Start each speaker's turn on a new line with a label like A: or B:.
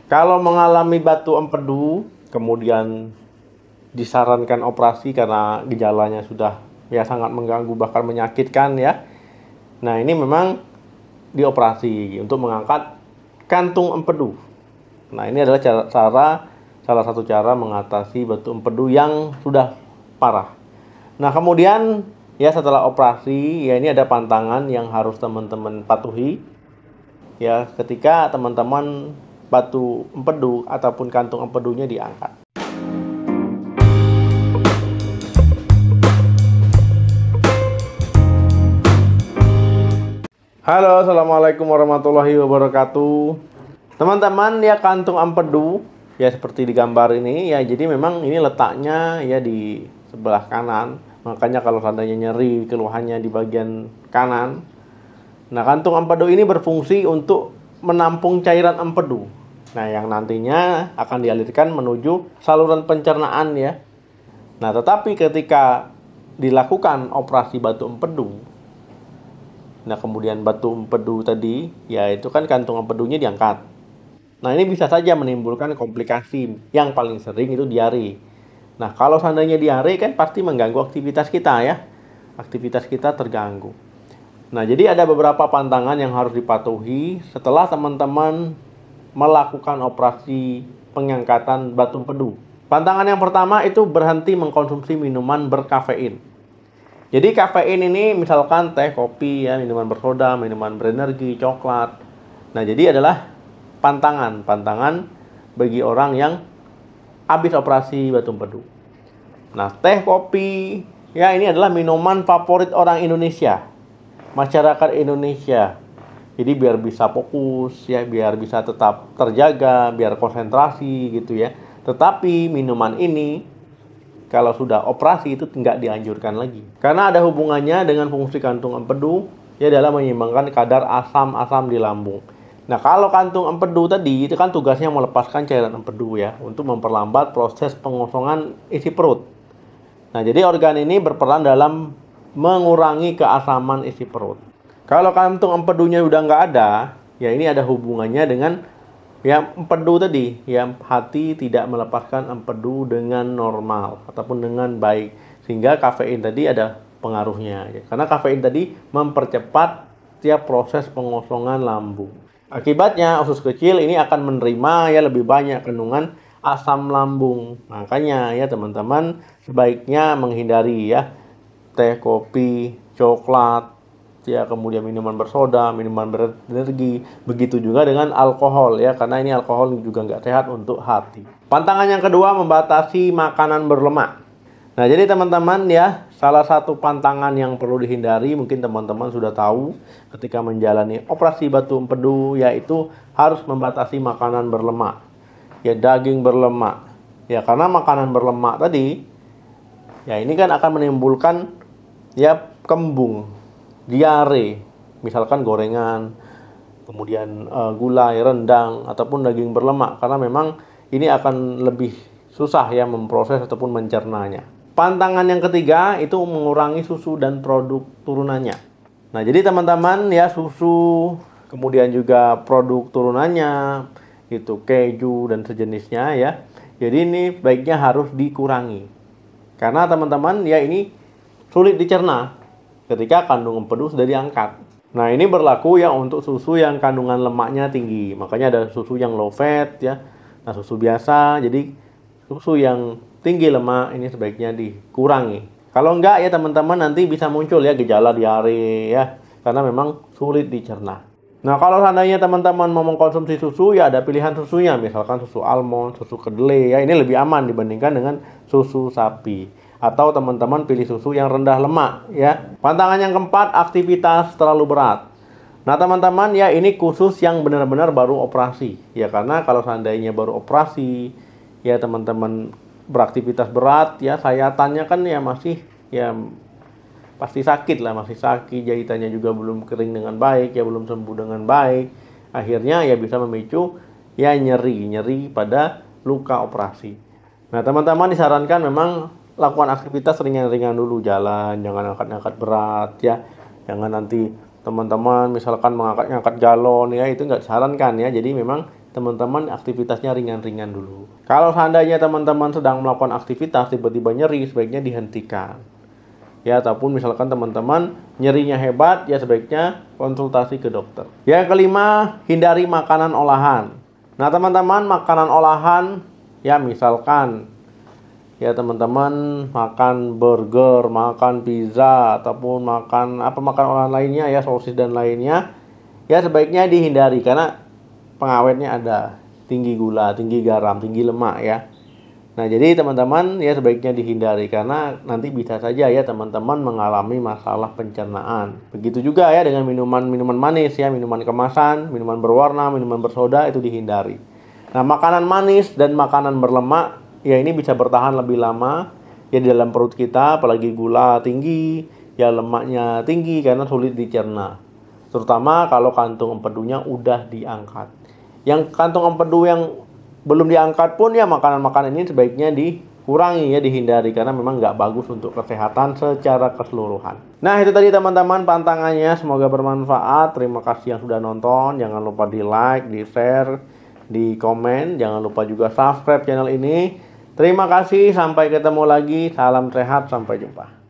A: Kalau mengalami batu empedu, kemudian disarankan operasi karena gejalanya sudah ya sangat mengganggu bahkan menyakitkan ya. Nah, ini memang dioperasi untuk mengangkat kantung empedu. Nah, ini adalah salah satu cara mengatasi batu empedu yang sudah parah. Nah, kemudian ya setelah operasi ya ini ada pantangan yang harus teman-teman patuhi. Ya, ketika teman-teman batu empedu ataupun kantung empedunya diangkat. Halo, assalamualaikum warahmatullahi wabarakatuh. Teman-teman, ya kantung empedu ya seperti di gambar ini ya, jadi memang ini letaknya ya di sebelah kanan. Makanya kalau seandainya nyeri keluhannya di bagian kanan. Nah, kantung empedu ini berfungsi untuk menampung cairan empedu. Nah, yang nantinya akan dialirkan menuju saluran pencernaan ya. Nah, tetapi ketika dilakukan operasi batu empedu, nah kemudian batu empedu tadi, ya itu kan kantung empedunya diangkat. Nah, ini bisa saja menimbulkan komplikasi. Yang paling sering itu diare. Nah, kalau seandainya diare kan pasti mengganggu aktivitas kita ya. Aktivitas kita terganggu. Nah, jadi ada beberapa pantangan yang harus dipatuhi setelah teman-teman melakukan operasi pengangkatan batu empedu. Pantangan yang pertama itu berhenti mengkonsumsi minuman berkafein. Jadi kafein ini misalkan teh, kopi, ya, minuman bersoda, minuman berenergi, coklat. Nah, jadi adalah pantangan bagi orang yang habis operasi batu empedu. Nah, teh, kopi, ya ini adalah minuman favorit orang Indonesia, masyarakat Indonesia. Jadi biar bisa fokus ya, biar bisa tetap terjaga, biar konsentrasi gitu ya. Tetapi minuman ini kalau sudah operasi itu tidak dianjurkan lagi. Karena ada hubungannya dengan fungsi kantung empedu ya dalam menyeimbangkan kadar asam-asam di lambung. Nah, kalau kantung empedu tadi itu kan tugasnya melepaskan cairan empedu ya untuk memperlambat proses pengosongan isi perut. Nah, jadi organ ini berperan dalam mengurangi keasaman isi perut. Kalau kantung empedunya udah nggak ada, ya ini ada hubungannya dengan ya empedu tadi, ya hati tidak melepaskan empedu dengan normal ataupun dengan baik, sehingga kafein tadi ada pengaruhnya. Ya. Karena kafein tadi mempercepat tiap proses pengosongan lambung. Akibatnya usus kecil ini akan menerima ya lebih banyak kandungan asam lambung. Makanya ya teman-teman sebaiknya menghindari ya teh, kopi, coklat, ya kemudian minuman bersoda, minuman berenergi, begitu juga dengan alkohol ya, karena ini alkohol juga nggak sehat untuk hati. Pantangan yang kedua, membatasi makanan berlemak. Nah, jadi teman-teman ya, salah satu pantangan yang perlu dihindari mungkin teman-teman sudah tahu ketika menjalani operasi batu empedu, yaitu harus membatasi makanan berlemak. Ya, daging berlemak. Ya, karena makanan berlemak tadi ya ini kan akan menimbulkan ya kembung, diare, misalkan gorengan, kemudian gulai, rendang, ataupun daging berlemak, karena memang ini akan lebih susah ya memproses ataupun mencernanya. Pantangan yang ketiga itu mengurangi susu dan produk turunannya. Nah, jadi teman-teman ya susu, kemudian juga produk turunannya, itu keju dan sejenisnya ya. Jadi ini baiknya harus dikurangi. Karena teman-teman ya ini sulit dicerna ketika kandung empedu sudah diangkat. Nah, ini berlaku ya untuk susu yang kandungan lemaknya tinggi. Makanya ada susu yang low fat ya. Nah, susu biasa. Jadi susu yang tinggi lemak ini sebaiknya dikurangi. Kalau enggak ya teman-teman nanti bisa muncul ya gejala diare ya. Karena memang sulit dicerna. Nah, kalau seandainya teman-teman mau mengkonsumsi susu ya ada pilihan susunya. Misalkan susu almond, susu kedelai ya. Ini lebih aman dibandingkan dengan susu sapi. Atau teman-teman pilih susu yang rendah lemak ya. Pantangan yang keempat, aktivitas terlalu berat. Nah, teman-teman ya ini khusus yang benar-benar baru operasi ya, karena kalau seandainya baru operasi ya teman-teman beraktivitas berat ya, sayatannya kan ya masih ya pasti sakit lah, masih sakit, jahitannya juga belum kering dengan baik ya, belum sembuh dengan baik. Akhirnya ya bisa memicu ya nyeri pada luka operasi. Nah, teman-teman disarankan memang lakukan aktivitas ringan-ringan dulu, jalan, jangan angkat-angkat berat ya. Jangan nanti teman-teman misalkan mengangkat galon ya, itu nggak disarankan ya. Jadi memang teman-teman aktivitasnya ringan-ringan dulu. Kalau seandainya teman-teman sedang melakukan aktivitas tiba-tiba nyeri, sebaiknya dihentikan. Ya, ataupun misalkan teman-teman nyerinya hebat, ya sebaiknya konsultasi ke dokter. Yang kelima, hindari makanan olahan. Nah, teman-teman, makanan olahan, ya misalkan, ya teman-teman makan burger, makan pizza, ataupun makan olahan lainnya, ya sosis dan lainnya, ya sebaiknya dihindari karena pengawetnya ada, tinggi gula, tinggi garam, tinggi lemak ya. Nah, jadi teman-teman ya sebaiknya dihindari karena nanti bisa saja ya teman-teman mengalami masalah pencernaan. Begitu juga ya dengan minuman-minuman manis ya, minuman kemasan, minuman berwarna, minuman bersoda itu dihindari. Nah, makanan manis dan makanan berlemak ya ini bisa bertahan lebih lama ya di dalam perut kita, apalagi gula tinggi, ya lemaknya tinggi karena sulit dicerna. Terutama kalau kantung empedunya udah diangkat. Yang kantung empedu yang belum diangkat pun ya makanan-makanan ini sebaiknya dikurangi ya, dihindari karena memang nggak bagus untuk kesehatan secara keseluruhan. Nah, itu tadi teman-teman pantangannya, semoga bermanfaat. Terima kasih yang sudah nonton, jangan lupa di like, di share, di komen, jangan lupa juga subscribe channel ini. Terima kasih, sampai ketemu lagi, salam sehat, sampai jumpa.